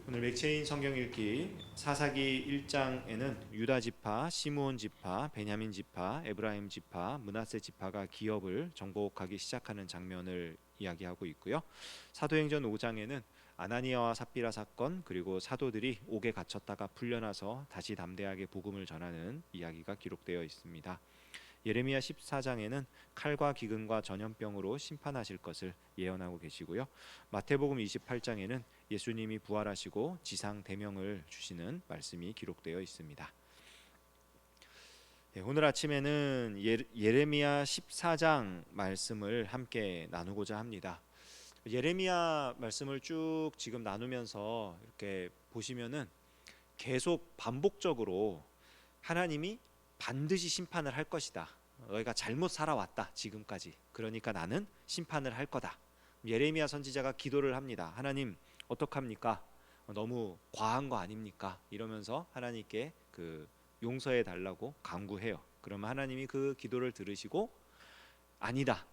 오늘 맥체인 성경 읽기 사사기 1장에는 유다 지파, 시므온 지파, 베냐민 지파, 에브라임 지파, 므낫세 지파가 기업을 정복하기 시작하는 장면을 이야기하고 있고요. 사도행전 5장에는 아나니아와 삽비라 사건, 그리고 사도들이 옥에 갇혔다가 풀려나서 다시 담대하게 복음을 전하는 이야기가 기록되어 있습니다. 예레미야 14장에는 칼과 기근과 전염병으로 심판하실 것을 예언하고 계시고요. 마태복음 28장에는 예수님이 부활하시고 지상 대명을 주시는 말씀이 기록되어 있습니다. 오늘 아침에는 예레미야 14장 말씀을 함께 나누고자 합니다. 예레미야 말씀을 쭉 지금 나누면서 이렇게 보시면은 계속 반복적으로 하나님이 반드시 심판을 할 것이다. 너희가 잘못 살아왔다 지금까지. 그러니까 나는 심판을 할 거다. 예레미야 선지자가 기도를 합니다. 하나님 어떡합니까? 너무 과한 거 아닙니까? 이러면서 하나님께 용서해 달라고 간구해요. 그러면 하나님이 그 기도를 들으시고 아니다.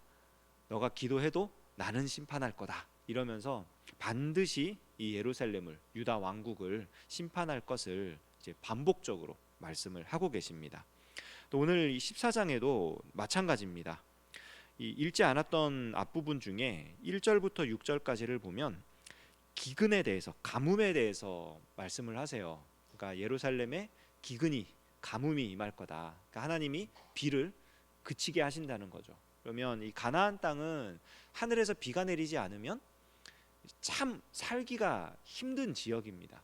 너가 기도해도 나는 심판할 거다. 이러면서 반드시 이 예루살렘을 유다 왕국을 심판할 것을 이제 반복적으로 말씀을 하고 계십니다. 또 오늘 이 14장에도 마찬가지입니다. 이 읽지 않았던 앞부분 중에 1절부터 6절까지를 보면 기근에 대해서, 가뭄에 대해서 말씀을 하세요. 그러니까 예루살렘에 기근이, 가뭄이 임할 거다. 그러니까 하나님이 비를 그치게 하신다는 거죠. 그러면 이 가나안 땅은 하늘에서 비가 내리지 않으면 참 살기가 힘든 지역입니다.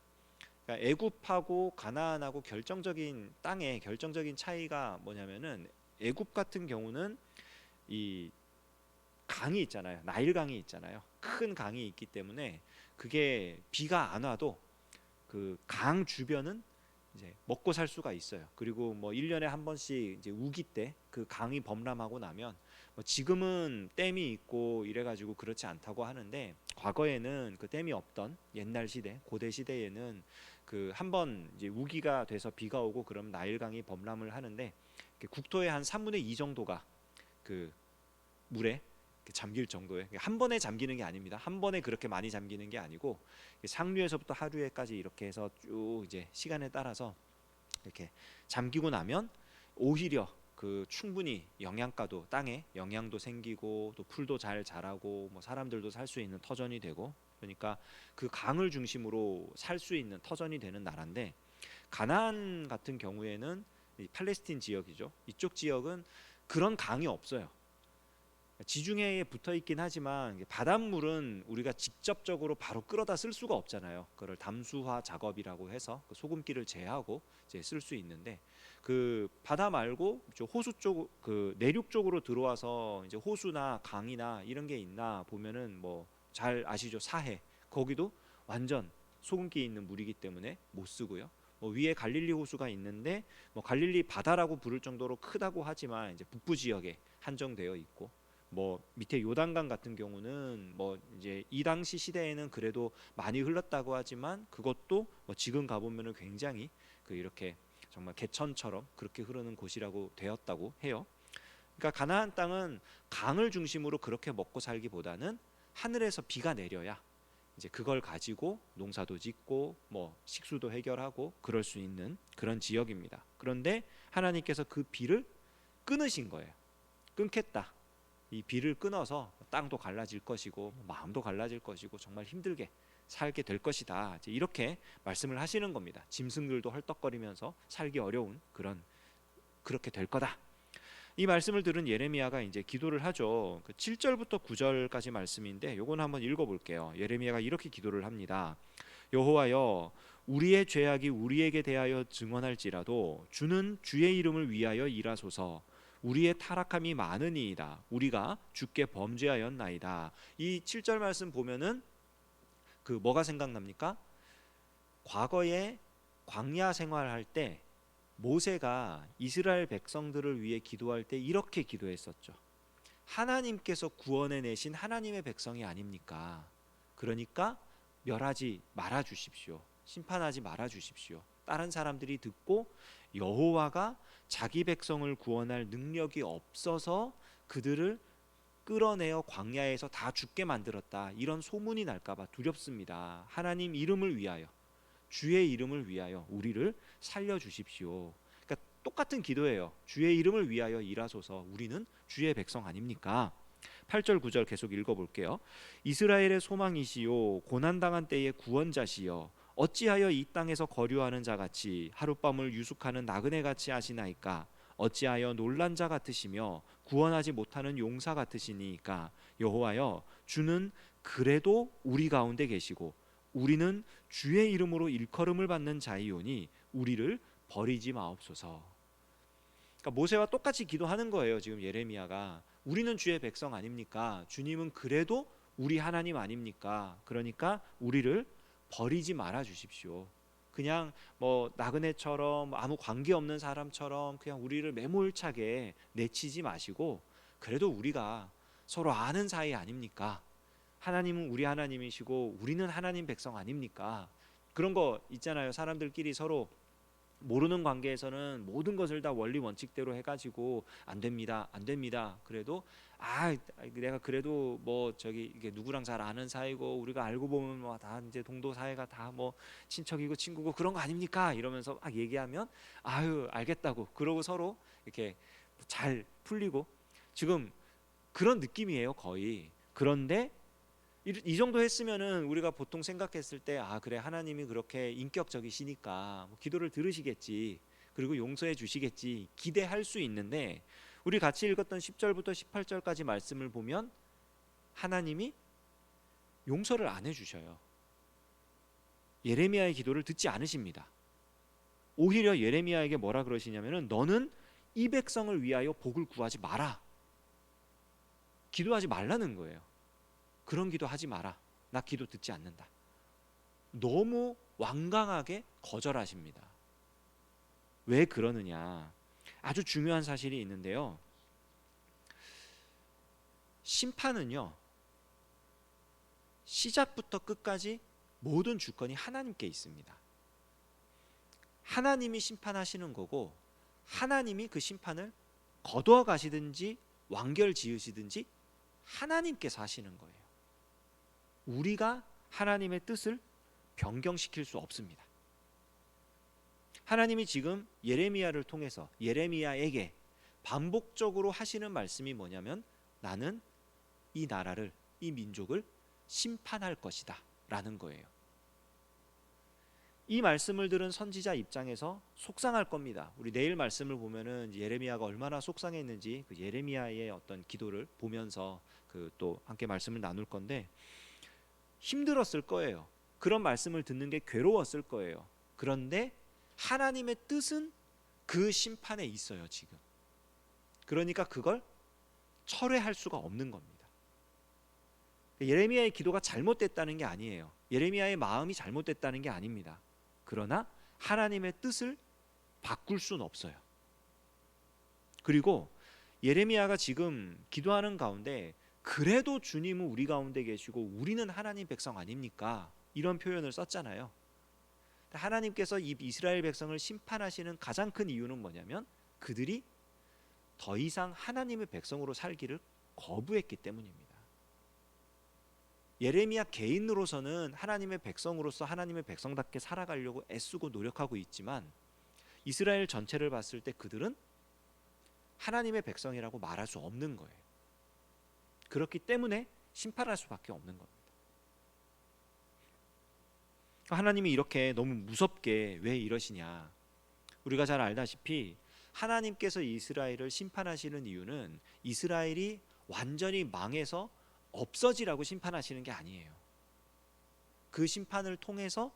그러니까 애굽하고 가나안하고 결정적인 땅의 결정적인 차이가 뭐냐면은 애굽 같은 경우는 이 강이 있잖아요. 나일 강이 있잖아요. 큰 강이 있기 때문에 그게 비가 안 와도 그 강 주변은 이제 먹고 살 수가 있어요. 그리고 뭐 1년에 한 번씩 이제 우기 때 그 강이 범람하고 나면 뭐 지금은 댐이 있고 이래 가지고 그렇지 않다고 하는데 과거에는 그 댐이 없던 옛날 시대, 고대 시대에는 그 한 번 이제 우기가 돼서 비가 오고 그러면 나일강이 범람을 하는데 국토의 한 3분의 2 정도가 그 물에 잠길 정도에 한 번에 잠기는 게 아닙니다. 한 번에 그렇게 많이 잠기는 게 아니고 상류에서부터 하류에까지 이렇게 해서 쭉 이제 시간에 따라서 이렇게 잠기고 나면 오히려 그 충분히 영양가도 땅에 영양도 생기고 또 풀도 잘 자라고 뭐 사람들도 살 수 있는 터전이 되고 그러니까 그 강을 중심으로 살 수 있는 터전이 되는 나라인데 가나안 같은 경우에는 이 팔레스틴 지역이죠. 이쪽 지역은 그런 강이 없어요. 지중해에 붙어 있긴 하지만 바닷물은 우리가 직접적으로 바로 끌어다 쓸 수가 없잖아요. 그걸 담수화 작업이라고 해서 그 소금기를 제하고 이제 쓸 수 있는데 그 바다 말고 호수 쪽 그 내륙 쪽으로 들어와서 이제 호수나 강이나 이런 게 있나 보면은 뭐 잘 아시죠? 사해 거기도 완전 소금기 있는 물이기 때문에 못 쓰고요. 뭐 위에 갈릴리 호수가 있는데 뭐 갈릴리 바다라고 부를 정도로 크다고 하지만 이제 북부 지역에 한정되어 있고 뭐 밑에 요단강 같은 경우는 뭐 이제 이 당시 시대에는 그래도 많이 흘렀다고 하지만 그것도 뭐 지금 가보면은 굉장히 그 이렇게 정말 개천처럼 그렇게 흐르는 곳이라고 되었다고 해요. 그러니까 가나안 땅은 강을 중심으로 그렇게 먹고 살기보다는 하늘에서 비가 내려야 이제 그걸 가지고 농사도 짓고 뭐 식수도 해결하고 그럴 수 있는 그런 지역입니다. 그런데 하나님께서 그 비를 끊으신 거예요. 끊겠다. 이 비를 끊어서 땅도 갈라질 것이고 마음도 갈라질 것이고 정말 힘들게 살게 될 것이다. 이렇게 말씀을 하시는 겁니다. 짐승들도 헐떡거리면서 살기 어려운 그렇게 될 거다. 이 말씀을 들은 예레미야가 이제 기도를 하죠. 그 7절부터 9절까지 말씀인데 요건 한번 읽어볼게요. 예레미야가 이렇게 기도를 합니다. 여호와여, 우리의 죄악이 우리에게 대하여 증언할지라도 주는 주의 이름을 위하여 일하소서. 우리의 타락함이 많으니이다. 우리가 주께 범죄하였나이다. 이 7절 말씀 보면은 그 뭐가 생각납니까? 과거에 광야 생활할 때 모세가 이스라엘 백성들을 위해 기도할 때 이렇게 기도했었죠. 하나님께서 구원해 내신 하나님의 백성이 아닙니까? 그러니까 멸하지 말아 주십시오. 심판하지 말아 주십시오. 다른 사람들이 듣고 여호와가 자기 백성을 구원할 능력이 없어서 그들을 끌어내어 광야에서 다 죽게 만들었다. 이런 소문이 날까 봐 두렵습니다. 하나님 이름을 위하여 주의 이름을 위하여 우리를 살려 주십시오. 그러니까 똑같은 기도예요. 주의 이름을 위하여 일하소서. 우리는 주의 백성 아닙니까? 8절 9절 계속 읽어볼게요. 이스라엘의 소망이시요 고난당한 때의 구원자시여 어찌하여 이 땅에서 거류하는 자같이 하룻밤을 유숙하는 나그네같이 하시나이까? 어찌하여 놀란 자 같으시며 구원하지 못하는 용사 같으시니까? 여호와여 주는 그래도 우리 가운데 계시고 우리는 주의 이름으로 일컬음을 받는 자이오니 우리를 버리지 마옵소서. 그러니까 모세와 똑같이 기도하는 거예요. 지금 예레미야가 우리는 주의 백성 아닙니까? 주님은 그래도 우리 하나님 아닙니까? 그러니까 우리를 버리지 말아 주십시오. 그냥 뭐 나그네처럼 아무 관계 없는 사람처럼 그냥 우리를 매몰차게 내치지 마시고 그래도 우리가 서로 아는 사이 아닙니까? 하나님은 우리 하나님이시고 우리는 하나님 백성 아닙니까? 그런 거 있잖아요. 사람들끼리 서로 모르는 관계에서는 모든 것을 다 원리 원칙대로 해가지고 안 됩니다, 안 됩니다. 그래도 내가 그래도 뭐 저기 이게 누구랑 잘 아는 사이고 우리가 알고 보면 뭐 다 이제 동도 사이가 다 뭐 친척이고 친구고 그런 거 아닙니까? 이러면서 막 얘기하면 알겠다고 그러고 서로 이렇게 잘 풀리고 지금 그런 느낌이에요 거의. 그런데 이 정도 했으면은 우리가 보통 생각했을 때 그래 하나님이 그렇게 인격적이시니까 뭐 기도를 들으시겠지 그리고 용서해 주시겠지 기대할 수 있는데 우리 같이 읽었던 10절부터 18절까지 말씀을 보면 하나님이 용서를 안 해주셔요. 예레미야의 기도를 듣지 않으십니다. 오히려 예레미야에게 뭐라 그러시냐면은 너는 이 백성을 위하여 복을 구하지 마라. 기도하지 말라는 거예요. 그런 기도 하지 마라. 나 기도 듣지 않는다. 너무 완강하게 거절하십니다. 왜 그러느냐? 아주 중요한 사실이 있는데요. 심판은요. 시작부터 끝까지 모든 주권이 하나님께 있습니다. 하나님이 심판하시는 거고 하나님이 그 심판을 거두어 가시든지 완결 지으시든지 하나님께서 하시는 거예요. 우리가 하나님의 뜻을 변경시킬 수 없습니다. 하나님이 지금 예레미야를 통해서 예레미야에게 반복적으로 하시는 말씀이 뭐냐면 나는 이 나라를 이 민족을 심판할 것이다 라는 거예요. 이 말씀을 들은 선지자 입장에서 속상할 겁니다. 우리 내일 말씀을 보면은 예레미야가 얼마나 속상했는지 그 예레미야의 어떤 기도를 보면서 그 또 함께 말씀을 나눌 건데 힘들었을 거예요. 그런 말씀을 듣는 게 괴로웠을 거예요. 그런데 하나님의 뜻은 그 심판에 있어요 지금. 그러니까 그걸 철회할 수가 없는 겁니다. 예레미야의 기도가 잘못됐다는 게 아니에요. 예레미야의 마음이 잘못됐다는 게 아닙니다. 그러나 하나님의 뜻을 바꿀 수는 없어요. 그리고 예레미야가 지금 기도하는 가운데 그래도 주님은 우리 가운데 계시고 우리는 하나님 백성 아닙니까? 이런 표현을 썼잖아요. 하나님께서 이 이스라엘 백성을 심판하시는 가장 큰 이유는 뭐냐면 그들이 더 이상 하나님의 백성으로 살기를 거부했기 때문입니다. 예레미야 개인으로서는 하나님의 백성으로서 하나님의 백성답게 살아가려고 애쓰고 노력하고 있지만 이스라엘 전체를 봤을 때 그들은 하나님의 백성이라고 말할 수 없는 거예요. 그렇기 때문에 심판할 수밖에 없는 겁니다. 하나님이 이렇게 너무 무섭게 왜 이러시냐? 우리가 잘 알다시피 하나님께서 이스라엘을 심판하시는 이유는 이스라엘이 완전히 망해서 없어지라고 심판하시는 게 아니에요. 그 심판을 통해서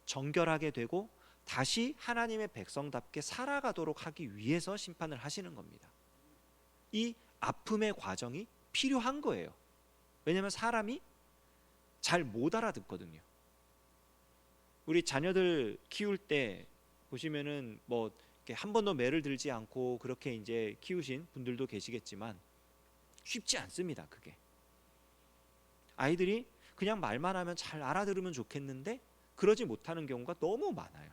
정결하게 되고 다시 하나님의 백성답게 살아가도록 하기 위해서 심판을 하시는 겁니다. 이 아픔의 과정이 필요한 거예요. 왜냐하면 사람이 잘 못 알아듣거든요. 우리 자녀들 키울 때 보시면은 뭐 한 번도 매를 들지 않고 그렇게 이제 키우신 분들도 계시겠지만 쉽지 않습니다. 그게 아이들이 그냥 말만 하면 잘 알아들으면 좋겠는데 그러지 못하는 경우가 너무 많아요.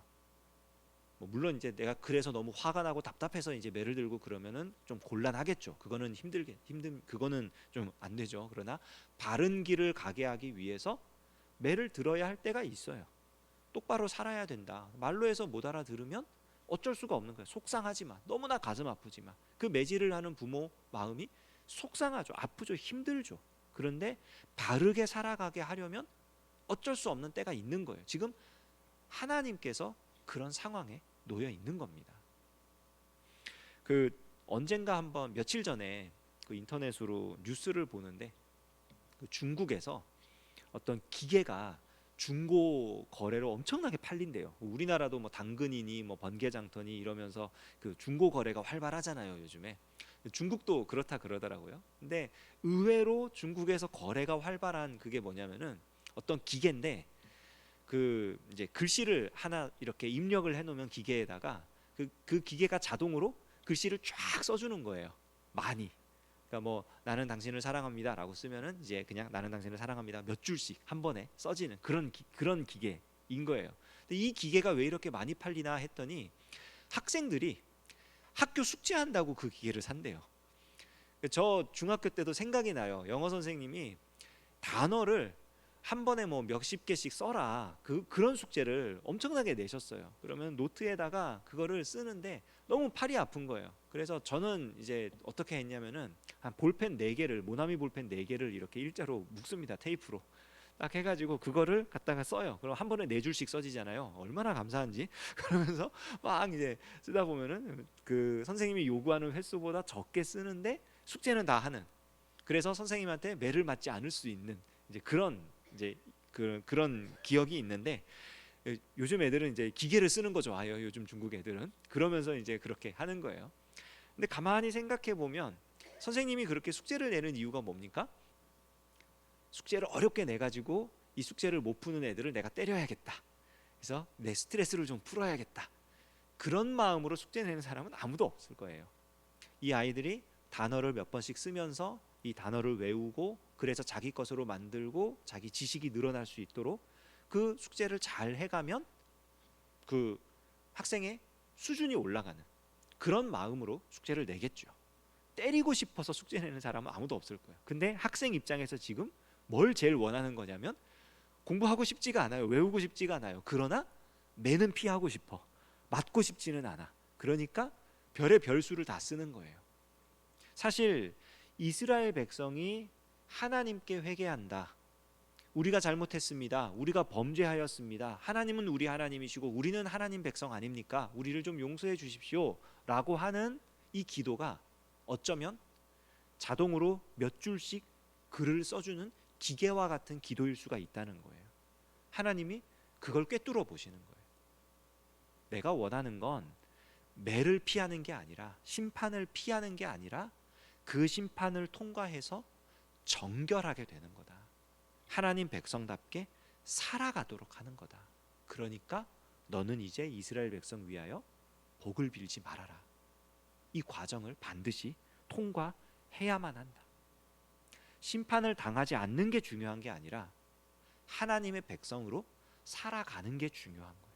물론 이제 내가 그래서 너무 화가 나고 답답해서 이제 매를 들고 그러면은 좀 곤란하겠죠. 그거는 그거는 좀 안 되죠. 그러나 바른 길을 가게 하기 위해서 매를 들어야 할 때가 있어요. 똑바로 살아야 된다. 말로 해서 못 알아들으면 어쩔 수가 없는 거예요. 속상하지만, 너무나 가슴 아프지만 그 매질을 하는 부모 마음이 속상하죠. 아프죠. 힘들죠. 그런데 바르게 살아가게 하려면 어쩔 수 없는 때가 있는 거예요. 지금 하나님께서 그런 상황에 놓여 있는 겁니다. 그 언젠가 한번 며칠 전에 그 인터넷으로 뉴스를 보는데 그 중국에서 어떤 기계가 중고 거래로 엄청나게 팔린대요. 우리나라도 뭐 당근이니 뭐 번개장터니 이러면서 그 중고 거래가 활발하잖아요, 요즘에. 중국도 그렇다 그러더라고요. 근데 의외로 중국에서 거래가 활발한 그게 뭐냐면은 어떤 기계인데 그 이제 글씨를 하나 이렇게 입력을 해놓으면 기계에다가 그 기계가 자동으로 글씨를 쫙 써주는 거예요. 많이. 그러니까 뭐 나는 당신을 사랑합니다라고 쓰면은 이제 그냥 나는 당신을 사랑합니다 몇 줄씩 한 번에 써지는 그런 기계인 거예요. 근데 이 기계가 왜 이렇게 많이 팔리나 했더니 학생들이 학교 숙제한다고 그 기계를 산대요. 저 중학교 때도 생각이 나요. 영어 선생님이 단어를 한 번에 뭐 몇십 개씩 써라 그런 숙제를 엄청나게 내셨어요. 그러면 노트에다가 그거를 쓰는데 너무 팔이 아픈 거예요. 그래서 저는 이제 어떻게 했냐면은 한 볼펜 4개를 모나미 볼펜 4개를 이렇게 일자로 묶습니다. 테이프로 딱 해가지고 그거를 갖다가 써요. 그럼 한 번에 4줄씩 써지잖아요. 얼마나 감사한지. 그러면서 막 이제 쓰다 보면은 그 선생님이 요구하는 횟수보다 적게 쓰는데 숙제는 다 하는. 그래서 선생님한테 매를 맞지 않을 수 있는 이제 이제 그런 기억이 있는데 요즘 애들은 이제 기계를 쓰는 거 좋아해요. 요즘 중국 애들은 그러면서 이제 그렇게 하는 거예요. 근데 가만히 생각해 보면 선생님이 그렇게 숙제를 내는 이유가 뭡니까? 숙제를 어렵게 내 가지고 이 숙제를 못 푸는 애들을 내가 때려야겠다. 그래서 내 스트레스를 좀 풀어야겠다. 그런 마음으로 숙제 내는 사람은 아무도 없을 거예요. 이 아이들이 단어를 몇 번씩 쓰면서 이 단어를 외우고 그래서 자기 것으로 만들고 자기 지식이 늘어날 수 있도록 그 숙제를 잘 해가면 그 학생의 수준이 올라가는 그런 마음으로 숙제를 내겠죠. 때리고 싶어서 숙제 내는 사람은 아무도 없을 거예요. 근데 학생 입장에서 지금 뭘 제일 원하는 거냐면 공부하고 싶지가 않아요. 외우고 싶지가 않아요. 그러나 매는 피하고 싶어. 맞고 싶지는 않아. 그러니까 별의 별수를 다 쓰는 거예요. 사실 이스라엘 백성이 하나님께 회개한다. 우리가 잘못했습니다. 우리가 범죄하였습니다. 하나님은 우리 하나님이시고 우리는 하나님 백성 아닙니까? 우리를 좀 용서해 주십시오. 라고 하는 이 기도가 어쩌면 자동으로 몇 줄씩 글을 써주는 기계와 같은 기도일 수가 있다는 거예요. 하나님이 그걸 꿰뚫어 보시는 거예요. 내가 원하는 건 매를 피하는 게 아니라 심판을 피하는 게 아니라 그 심판을 통과해서 정결하게 되는 거다. 하나님 백성답게 살아가도록 하는 거다. 그러니까 너는 이제 이스라엘 백성 위하여 복을 빌지 말아라. 이 과정을 반드시 통과해야만 한다. 심판을 당하지 않는 게 중요한 게 아니라 하나님의 백성으로 살아가는 게 중요한 거예요.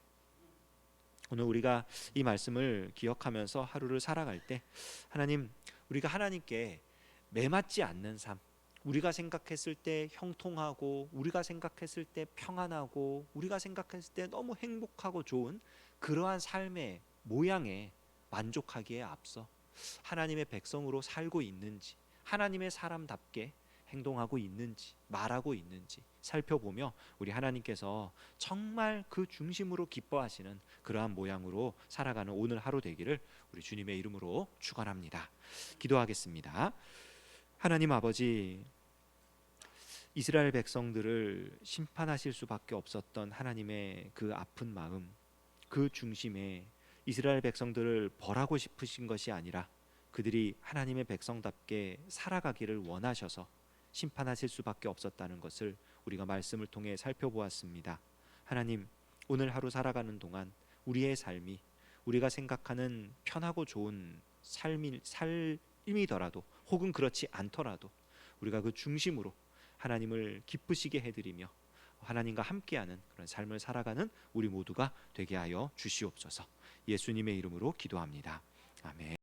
오늘 우리가 이 말씀을 기억하면서 하루를 살아갈 때 하나님, 우리가 하나님께 매맞지 않는 삶, 우리가 생각했을 때 형통하고 우리가 생각했을 때 평안하고 우리가 생각했을 때 너무 행복하고 좋은 그러한 삶의 모양에 만족하기에 앞서 하나님의 백성으로 살고 있는지, 하나님의 사람답게 행동하고 있는지, 말하고 있는지 살펴보며 우리 하나님께서 정말 그 중심으로 기뻐하시는 그러한 모양으로 살아가는 오늘 하루 되기를 우리 주님의 이름으로 축원합니다. 기도하겠습니다. 하나님 아버지, 이스라엘 백성들을 심판하실 수밖에 없었던 하나님의 그 아픈 마음, 그 중심에 이스라엘 백성들을 벌하고 싶으신 것이 아니라 그들이 하나님의 백성답게 살아가기를 원하셔서 심판하실 수밖에 없었다는 것을 우리가 말씀을 통해 살펴보았습니다. 하나님, 오늘 하루 살아가는 동안 우리의 삶이 우리가 생각하는 편하고 좋은 삶이더라도 혹은 그렇지 않더라도 우리가 그 중심으로 하나님을 기쁘시게 해드리며 하나님과 함께하는 그런 삶을 살아가는 우리 모두가 되게 하여 주시옵소서. 예수님의 이름으로 기도합니다. 아멘.